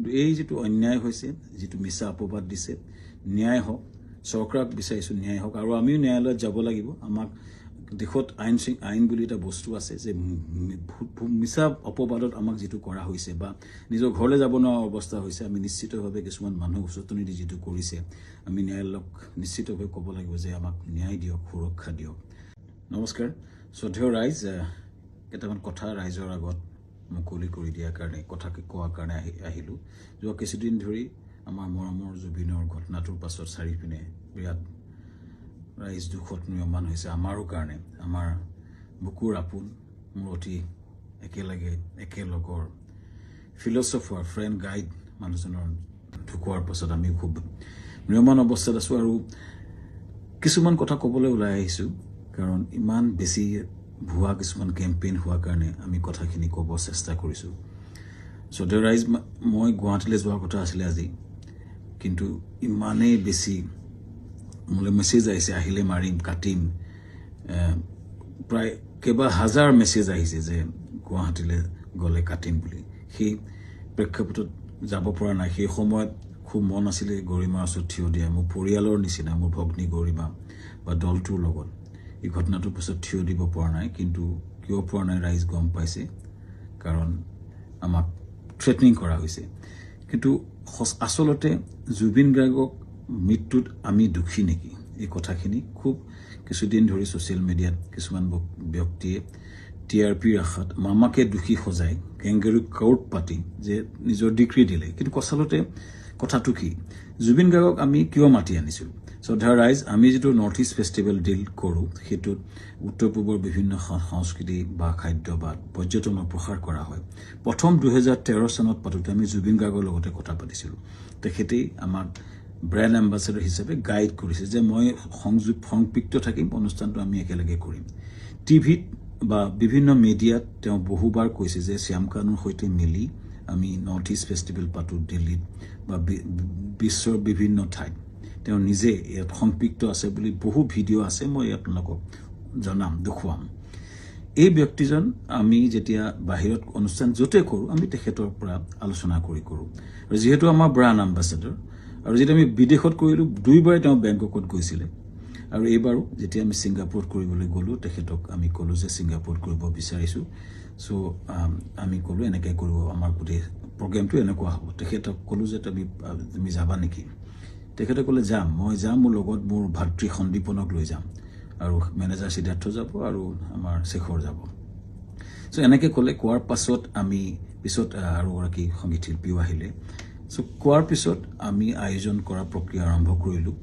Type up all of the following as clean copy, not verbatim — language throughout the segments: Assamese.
কিন্তু এই যেটো অন্যায় হৈছে যেটো মিছা অপবাদ দিছে ন্যায় হোক চৰকাৰক বিচাৰিছো ন্যায় হোক আৰু আমিও ন্যায়ালয়ত যাব লাগিব আমাক দেখত আইন বুলি এটা বস্তু আছে যে মিছা অপবাদত আমাক যেটো কৰা হৈছে বা নিজৰ ঘৰলৈ যাব নোৱাৰা অৱস্থা হৈছে আমি নিশ্চিতভাৱে কিছুমান মানুহ উচতনি দি যেটো কৰিছে আমি ন্যায়ালয়ক নিশ্চিতভাৱে ক'ব লাগিব যে আমাক ন্যায় দিয়ক সুৰক্ষা দিয়ক নমস্কাৰ শ্ৰদ্ধেয় ৰাইজ কেইটামান কথা ৰাইজৰ আগত মুকলি কৰি দিয়াৰ কাৰণে কথা কোৱাৰ কাৰণে আহিলো যোৱা কিছুদিন ধৰি আমাৰ মৰমৰ জুবিনৰ ঘটনাটোৰ পাছত চাৰিপিনে বিৰাট ৰাইজ দুখত নিয়মান হৈছে আমাৰো কাৰণে আমাৰ বুকুৰ আপোন মোৰ অতি একেলগৰ ফিলচফাৰ ফ্ৰেণ্ড গাইড মানুহজনৰ ঢুকোৱাৰ পাছত আমি খুব নিয়মান অৱস্থাত আছো আৰু কিছুমান কথা ক'বলৈ ওলাই আহিছো কাৰণ ইমান বেছি ভুৱা কিছুমান কেম্পেইন হোৱাৰ কাৰণে আমি কথাখিনি ক'ব চেষ্টা কৰিছো শ্ৰদ্ধেয় ৰাইজ মই গুৱাহাটীলৈ যোৱাৰ কথা আছিলে আজি কিন্তু ইমানেই বেছি মোলৈ মেছেজ আহিছে আহিলে মাৰিম কাটিম প্ৰায় কেইবা হাজাৰ মেছেজ আহিছে যে গুৱাহাটীলৈ গ'লে কাটিম বুলি সেই প্ৰেক্ষাপটত যাব পৰা নাই সেই সময়ত খুব মন আছিলে গৰিমাৰ ওচৰত থিয় দিয়া মোৰ পৰিয়ালৰ নিচিনা মোৰ ভগ্নী গৰিমা বা দলটোৰ লগত এই ঘটনাটোৰ পিছত থিয় দিব পৰা নাই কিন্তু কিয় পৰা নাই ৰাইজ গম পাইছে কাৰণ আমাক থ্ৰেটনিং কৰা হৈছে কিন্তু আসলতে জুবিন গাৰ্গক মৃত্যুত আমি দুখী নেকি এই কথাখিনি খুব কিছুদিন ধৰি সোশ্যাল মিডিয়াত কিছুমান ব্যক্তিয়ে টিআৰপি আশাত মামাকে দুখী সজাই কেংগেৰু কোৰ্ট পাতি যে নিজৰ ডিগ্ৰী দিলে কিন্তু আসলতে কথাটো কি জুবিন গাৰ্গক আমি কিয় মাতি আনিছো শ্ৰদ্ধা ৰাইজ আমি যেটো নৰ্থ ইষ্ট ফেষ্টিভেল ডিল কৰোঁ সেইটোত উত্তৰ পূবৰ বিভিন্ন সংস্কৃতি বা খাদ্য বা পৰ্যটনৰ প্ৰসাৰ কৰা হয় প্ৰথম 2013 চনত পাতোতে আমি জুবিন গাৰ্গৰ লগতে কথা পাতিছিলোঁ তেখেতেই আমাক ব্ৰেণ্ড এম্বাছাডৰ হিচাপে গাইড কৰিছে যে মই সংযুক্ত থাকিম অনুষ্ঠানটো আমি একেলগে কৰিম টিভিত বা বিভিন্ন মিডিয়াত তেওঁ বহুবাৰ কৈছে যে শ্যামকানুৰ সৈতে মিলি আমি নৰ্থ ইষ্ট ফেষ্টিভেল পাতো দিল্লীত বা বিশ্বৰ বিভিন্ন ঠাইত তেওঁ নিজে ইয়াত সংপৃক্ত আছে বুলি বহু ভিডিঅ' আছে মই আপোনালোকক জনাম দেখুৱাম এই ব্যক্তিজন আমি যেতিয়া বাহিৰত অনুষ্ঠান য'তে কৰোঁ আমি তেখেতৰ পৰা আলোচনা কৰোঁ আৰু যেহেতু আমাৰ ব্ৰাণ্ড এম্বাছাডৰ আৰু যেতিয়া আমি বিদেশত কৰিলোঁ দুইবাৰে তেওঁ বেংককত গৈছিলে আৰু এইবাৰো যেতিয়া আমি ছিংগাপুৰত কৰিবলৈ গ'লোঁ তেখেতক আমি ক'লোঁ যে ছিংগাপুৰত কৰিব বিচাৰিছোঁ সো আমি ক'লোঁ এনেকৈ কৰিব আমাৰ গোটেই প্ৰগ্ৰেমটো এনেকুৱা হ'ব তেখেতক ক'লোঁ যে তুমি যাবা নেকি তেখেতে ক'লে যাম মই যাম মোৰ লগত মোৰ ভাতৃ সন্দীপনক লৈ যাম আৰু মেনেজাৰ সিদ্ধাৰ্থ যাব আৰু আমাৰ শেখৰ যাব সো এনেকৈ ক'লে কোৱাৰ পাছত আমি পিছত আৰু এগৰাকী সংগীত শিল্পীও আহিলে সো কোৱাৰ পিছত আমি আয়োজন কৰা প্ৰক্ৰিয়া আৰম্ভ কৰিলোঁ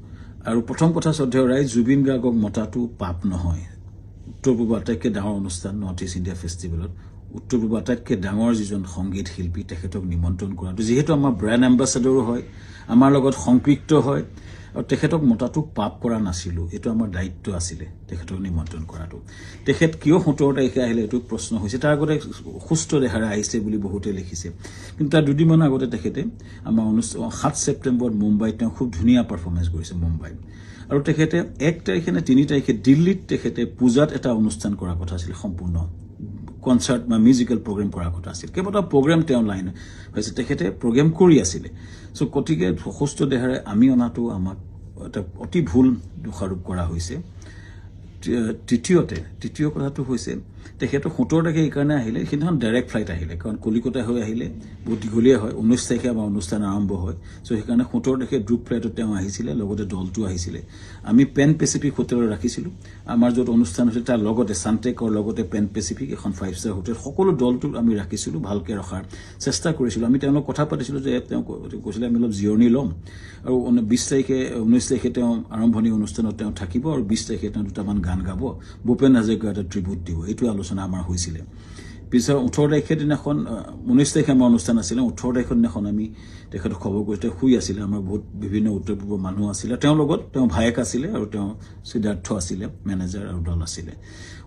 আৰু প্ৰথম কথা শ্ৰদ্ধেয় ৰাইজ জুবিন গাৰ্গক মতাটো পাপ নহয় উত্তৰ পূবৰ আটাইতকৈ ডাঙৰ অনুষ্ঠান নৰ্থ ইষ্ট ইণ্ডিয়া ফেষ্টিভেলত উত্তৰ পূবৰ আটাইতকৈ ডাঙৰ যিজন সংগীত শিল্পী তেখেতক নিমন্ত্ৰণ কৰাটো যিহেতু আমাৰ ব্ৰেণ্ড এম্বাছাডৰো হয় আমাৰ লগত সংপৃক্ত হয় আৰু তেখেতক মতাটো পাপ কৰা নাছিলোঁ এইটো আমাৰ দায়িত্ব আছিলে তেখেতক নিমন্ত্ৰণ কৰাটো তেখেত কিয় 17 তাৰিখে আহিলে এইটো প্ৰশ্ন হৈছে তাৰ আগতে সুস্থ দেহাৰে আহিছে বুলি বহুতে লিখিছে কিন্তু তাৰ দুদিনমান আগতে তেখেতে আমাৰ 7 ছেপ্টেম্বৰত মুম্বাইত তেওঁ খুব ধুনীয়া পাৰফৰ্মেঞ্চ কৰিছে মুম্বাইত আৰু তেখেতে 1 তাৰিখে নে 3 তাৰিখে দিল্লীত তেখেতে পূজাত এটা অনুষ্ঠান কৰাৰ কথা আছিল সম্পূৰ্ণ কনচাৰ্ট বা মিউজিকেল প্ৰগ্ৰেম কৰাৰ কথা আছিল কেইবাটাও প্ৰগ্ৰেম তেওঁ লাইন হৈছে তেখেতে প্ৰগ্ৰেম কৰি আছিলে সো গতিকে সুস্থ দেহাৰে আমি অনাটো আমাক এটা অতি ভুল দোষাৰোপ কৰা হৈছে তৃতীয় কথাটো হৈছে তেখেতে 17 তাৰিখে এইকাৰণে আহিলে সেইদিনাখন ডাইৰেক্ট ফ্লাইট আহিলে কাৰণ কলিকতা হৈ আহিলে বহুত দীঘলীয়া হয় 19 তাৰিখে আমাৰ অনুষ্ঠান আৰম্ভ হয় সো সেইকাৰণে 17 তাৰিখে গ্ৰুপ ফ্লাইটত তেওঁ আহিছিলে লগতে দলটো আহিছিলে আমি পেন পেচিফিক হোটেলত ৰাখিছিলোঁ আমাৰ য'ত অনুষ্ঠান হৈছিল তাৰ লগতে সানটেকৰ লগতে পেন পেচিফিক এখন 5 ষ্টাৰ হোটেল সকলো দলটো আমি ৰাখিছিলোঁ ভালকৈ ৰখাৰ চেষ্টা কৰিছিলোঁ আমি তেওঁলোকক কথা পাতিছিলোঁ যে তেওঁ কৈছিলে আমি অলপ জিৰণি ল'ম আৰু 19 তাৰিখে তেওঁ আৰম্ভণি অনুষ্ঠানত তেওঁ থাকিব আৰু 20 তাৰিখে তেওঁ দুটামান গান গাব ভূপেন হাজৰিকাৰ এটা ট্ৰিবিউট দিব এইটো আলোচনা আমাৰ হৈছিলে পিছত 18 তাৰিখে দিনাখন 19 তাৰিখে আমাৰ অনুষ্ঠান আছিলে 18 তাৰিখৰ দিনাখন আমি তেখেতক খবৰ কৰিতে শুই আছিলে আমাৰ বহুত বিভিন্ন উত্তৰ পূৰ্বৰ মানুহ আছিলে তেওঁৰ লগত তেওঁ ভায়েক আছিলে আৰু তেওঁ সিদ্ধাৰ্থ আছিলে মেনেজাৰ আৰু দল আছিলে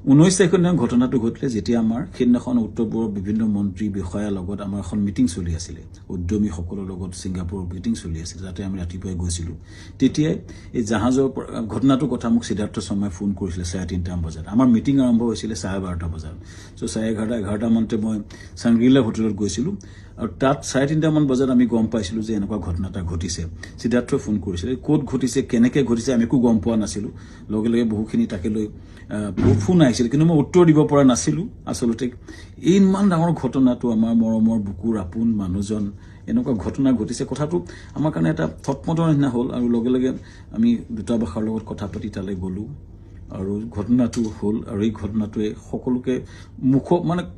19 তাৰিখৰ দিনা ঘটনাটো ঘটিলে যেতিয়া আমাৰ সেইদিনাখন উত্তৰ পূৰ্বৰ বিভিন্ন মন্ত্ৰী বিষয়াৰ লগত আমাৰ এখন মিটিং চলি আছিলে উদ্যমীসকলৰ লগত ছিংগাপুৰৰ মিটিং চলি আছিল যাতে আমি ৰাতিপুৱাই গৈছিলোঁ তেতিয়াই এই জাহাজৰ ঘটনাটোৰ কথা মোক সিদ্ধাৰ্থ শৰ্মাই ফোন কৰিছিলে 3:30 বজাত আমাৰ মিটিং আৰম্ভ হৈছিলে 12:30 বজাত সো 11:30 মানতে মই চাংগ্ৰিলা হোটেলত গৈছিলোঁ আৰু তাত 3:30 মান বজাত আমি গম পাইছিলোঁ যে এনেকুৱা ঘটনা এটা ঘটিছে সিদ্ধাৰ্থই ফোন কৰিছিলে ক'ত ঘটিছে কেনেকৈ ঘটিছে আমি একো গম পোৱা নাছিলোঁ লগে লগে বহুখিনি তাকে লৈ বহু ফোন আহিছিল কিন্তু মই উত্তৰ দিব পৰা নাছিলোঁ আচলতে ইমান ডাঙৰ ঘটনাটো আমাৰ মৰমৰ বুকুৰ আপোন মানুহজন এনেকুৱা ঘটনা ঘটিছে কথাটো আমাৰ কাৰণে এটা থটমটৰ নিচিনা হ'ল আৰু লগে লগে আমি দূতাবাসৰ লগত কথা পাতি তালৈ গ'লোঁ আৰু ঘটনাটো হ'ল আৰু এই ঘটনাটোৱে সকলোকে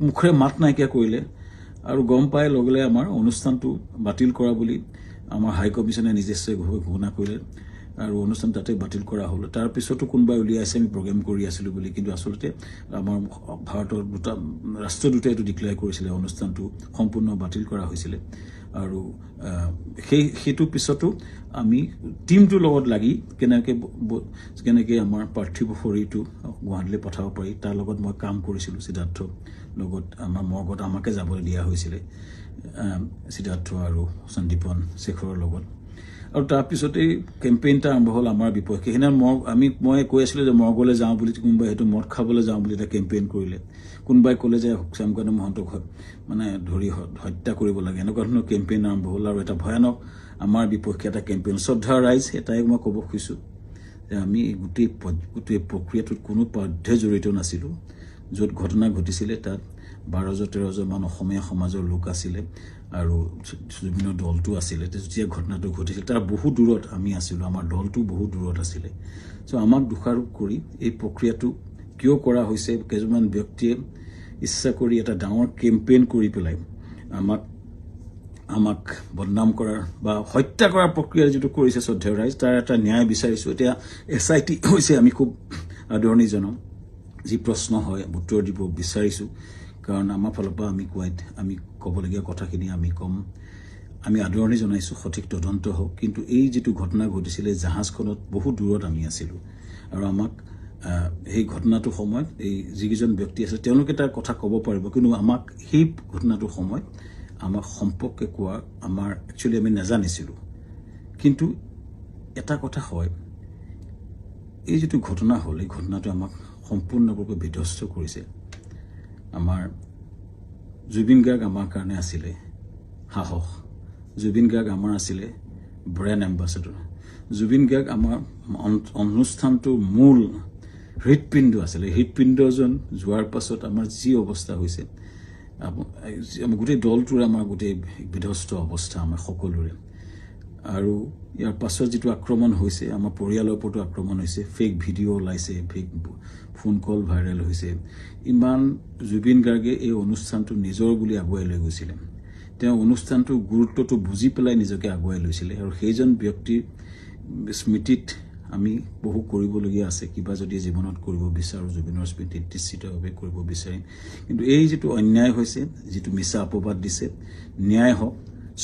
মুখেৰে মাত নাইকিয়া কৰিলে আৰু গম পাই লগে লগে আমাৰ অনুষ্ঠানটো বাতিল কৰা বুলি আমাৰ হাই কমিছনে নিজস্বভাৱে ঘোষণা কৰিলে আৰু অনুষ্ঠান তাতে বাতিল কৰা হ'ল তাৰ পিছতো কোনোবাই উলিয়াইছে আমি প্ৰগ্ৰেম কৰি আছিলোঁ বুলি কিন্তু আচলতে আমাৰ ভাৰতৰ ৰাষ্ট্ৰদূতাই এইটো ডিক্লেয়াৰ কৰিছিলে অনুষ্ঠানটো সম্পূৰ্ণ বাতিল কৰা হৈছিলে আৰু সেইটো পিছতো আমি টিমটোৰ লগত লাগি কেনেকৈ আমাৰ পাৰ্থিৱ শৰীৰটো গুৱাহাটীলৈ পঠাব পাৰি তাৰ লগত মই কাম কৰিছিলোঁ সিদ্ধাৰ্থৰ লগত আমাৰ মৰ্গত আমাকে যাবলৈ দিয়া হৈছিলে সিদ্ধাৰ্থ আৰু সন্দীপন শেখৰৰ লগত আৰু তাৰপিছতেই কেম্পেইনটা আৰম্ভ হ'ল আমাৰ বিপক্ষে সেইদিনা মই কৈ আছিলোঁ যে মৰ্গলৈ যাওঁ বুলি কোনোবাই সেইটো মদ খাবলৈ যাওঁ বুলি এটা কেম্পেইন কৰিলে কোনোবাই ক'লে যে শ্যামকান্ত মহন্তক ধৰি হত্যা কৰিব লাগে এনেকুৱা ধৰণৰ কেম্পেইন আৰম্ভ হ'ল আৰু এটা ভয়ানক আমাৰ বিপক্ষে এটা কেম্পেইন শ্ৰদ্ধা ৰাইজ এটাই মই ক'ব খুজিছোঁ যে আমি গোটেই প্ৰক্ৰিয়াটোত কোনো পধ্যে জড়িত নাছিলোঁ য'ত ঘটনা ঘটিছিলে তাত 12-13জন মান অসমীয়া সমাজৰ লোক আছিলে আৰু জুবিনৰ দলটো আছিলে যেতিয়া ঘটনাটো ঘটিছিল তাৰ বহু দূৰত আমি আছিলোঁ আমাৰ দলটো বহু দূৰত আছিলে চ' আমাক দোষাৰোপ কৰি এই প্ৰক্ৰিয়াটো কিয় কৰা হৈছে কেইজনমান ব্যক্তিয়ে ইচ্ছা কৰি এটা ডাঙৰ কেম্পেইন কৰি পেলাই আমাক বদনাম কৰাৰ বা হত্যা কৰাৰ প্ৰক্ৰিয়া যিটো কৰিছে শ্ৰদ্ধেয় ৰাইজ তাৰ এটা ন্যায় বিচাৰিছোঁ এতিয়া SIT হৈছে আমি খুব আদৰণি জনাম যি প্ৰশ্ন হয় উত্তৰ দিব বিচাৰিছোঁ কাৰণ আমাৰ ফালৰ পৰা আমি ক'বলগীয়া কথাখিনি আমি ক'ম আমি আদৰণি জনাইছোঁ সঠিক তদন্ত হওক কিন্তু এই যিটো ঘটনা ঘটিছিলে জাহাজখনত বহু দূৰত আমি আছিলোঁ আৰু আমাক সেই ঘটনাটোৰ সময়ত এই যিকেইজন ব্যক্তি আছে তেওঁলোকে তাৰ কথা ক'ব পাৰিব কিন্তু আমাক সেই ঘটনাটোৰ সময়ত আমাক সম্পৰ্কে কোৱা আমাৰ একচুৱেলি আমি নাজানিছিলোঁ কিন্তু এটা কথা হয় এই যিটো ঘটনা হ'ল এই ঘটনাটো আমাক সম্পূৰ্ণৰূপে বিধ্বস্ত কৰিছে আমাৰ জুবিন গাৰ্গ আমাৰ কাৰণে আছিলে সাহস জুবিন গাৰ্গ আমাৰ আছিলে ব্ৰেণ্ড এম্বাছাডৰ জুবিন গাৰ্গ আমাৰ অনুষ্ঠানটোৰ মূল হৃদপিণ্ড আছিলে হৃদপিণ্ডজন যোৱাৰ পাছত আমাৰ যি অৱস্থা হৈছে আমাৰ গোটেই দলটোৰ আমাৰ গোটেই বিধ্বস্ত অৱস্থা আমাৰ সকলোৰে আৰু ইয়াৰ পাছত যিটো আক্ৰমণ হৈছে আমাৰ পৰিয়ালৰ ওপৰতো আক্ৰমণ হৈছে ফেক ভিডিঅ' ওলাইছে ফেক ফোন কল ভাইৰেল হৈছে ইমান জুবিন গাৰ্গে এই অনুষ্ঠানটো নিজৰ বুলি আগুৱাই লৈ গৈছিলে তেওঁ অনুষ্ঠানটোৰ গুৰুত্বটো বুজি পেলাই নিজকে আগুৱাই লৈছিলে আৰু সেইজন ব্যক্তিৰ স্মৃতিত আমি বহু কৰিবলগীয়া আছে কিবা যদি জীৱনত কৰিব বিচাৰোঁ জুবিনৰ স্মৃতিত নিশ্চিতভাৱে কৰিব বিচাৰিম কিন্তু এই যিটো অন্যায় হৈছে যিটো মিছা অপবাদ দিছে ন্যায় হওক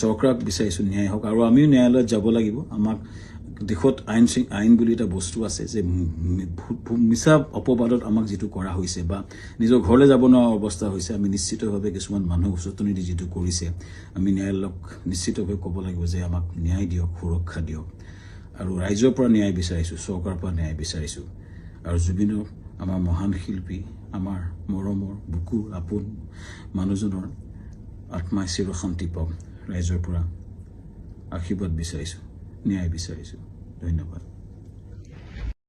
চৰকাৰক বিচাৰিছোঁ ন্যায় হওক আৰু আমিও ন্যায়ালয়ত যাব লাগিব আমাক দেশত আইন বুলি এটা বস্তু আছে যে মিছা অপবাদত আমাক যিটো কৰা হৈছে বা নিজৰ ঘৰলৈ যাব নোৱাৰা অৱস্থা হৈছে আমি নিশ্চিতভাৱে কিছুমান মানুহ উচতনি দি যিটো কৰিছে আমি ন্যায়ালয়ক নিশ্চিতভাৱে ক'ব লাগিব যে আমাক ন্যায় দিয়ক সুৰক্ষা দিয়ক আৰু ৰাইজৰ পৰা ন্যায় বিচাৰিছোঁ চৰকাৰৰ পৰা ন্যায় বিচাৰিছোঁ আৰু জুবিনৰ আমাৰ মহান শিল্পী আমাৰ মৰমৰ বুকুৰ আপোন মানুহজনৰ আত্মাই চিৰ শান্তি পাওক ৰাইজৰ পৰা আশীৰ্বাদ বিচাৰিছোঁ ন্যায় বিচাৰিছোঁ ধন্যবাদ